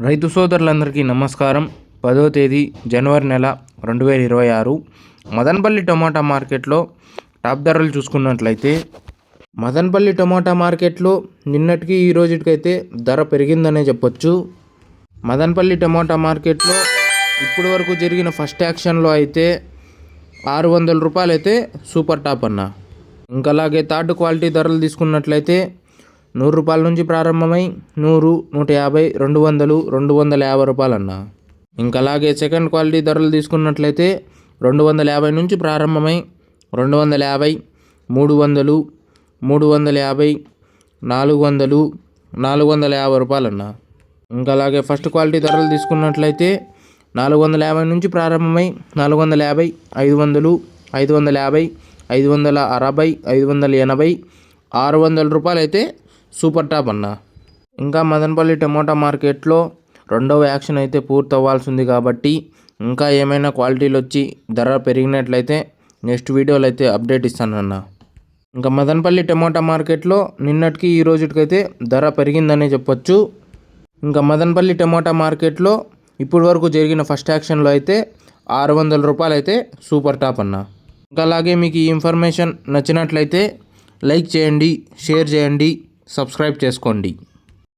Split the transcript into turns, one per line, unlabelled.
రైతు సోదరులందరికీ నమస్కారం. 10వ తేదీ జనవరి నెల 2026 మదనపల్లి టమోటా మార్కెట్లో టాప్ ధరలు చూసుకున్నట్లయితే మదనపల్లి టమోటా మార్కెట్లో నిన్నటికి ఈ రోజుకైతే ధర పెరిగిందనే చెప్పొచ్చు. మదనపల్లి టమోటా మార్కెట్లో ఇప్పటి వరకు జరిగిన ఫస్ట్ యాక్షన్లో అయితే 600 రూపాయలు అయితే సూపర్ టాప్ అన్న. ఇంకా అలాగే థర్డ్ క్వాలిటీ ధరలు తీసుకున్నట్లయితే 100 రూపాయల నుంచి ప్రారంభమై 100, 150, 200, 250 రూపాయలు అన్న. ఇంకా అలాగే సెకండ్ క్వాలిటీ ధరలు తీసుకున్నట్లయితే 250 నుంచి ప్రారంభమై 250, 300, 350, 400, 450 రూపాయలు అన్న. ఇంకా అలాగే ఫస్ట్ క్వాలిటీ ధరలు తీసుకున్నట్లయితే 450 నుంచి ప్రారంభమై 450, 500, 550, 560, 580, 600 రూపాయలు అయితే సూపర్ టాప్ అన్న. ఇంకా మదనపల్లి టమోటా మార్కెట్లో రెండవ యాక్షన్ అయితే పూర్తి అవ్వాల్సి ఉంది కాబట్టి ఇంకా ఏమైనా క్వాలిటీలు వచ్చి ధర పెరిగినట్లయితే నెక్స్ట్ వీడియోలో అయితే అప్డేట్ ఇస్తానన్న. ఇంకా మదనపల్లి టమోటా మార్కెట్లో నిన్నటికి ఈ రోజుకైతే ధర పెరిగిందనే చెప్పొచ్చు. ఇంకా మదనపల్లి టమోటా మార్కెట్లో ఇప్పటి వరకు జరిగిన ఫస్ట్ యాక్షన్లో అయితే 600 రూపాయలు అయితే సూపర్ టాప్ అన్న. ఇంకా అలాగే మీకు ఈ ఇన్ఫర్మేషన్ నచ్చినట్లయితే లైక్ చేయండి, షేర్ చేయండి, సబ్స్క్రైబ్ చేసుకోండి.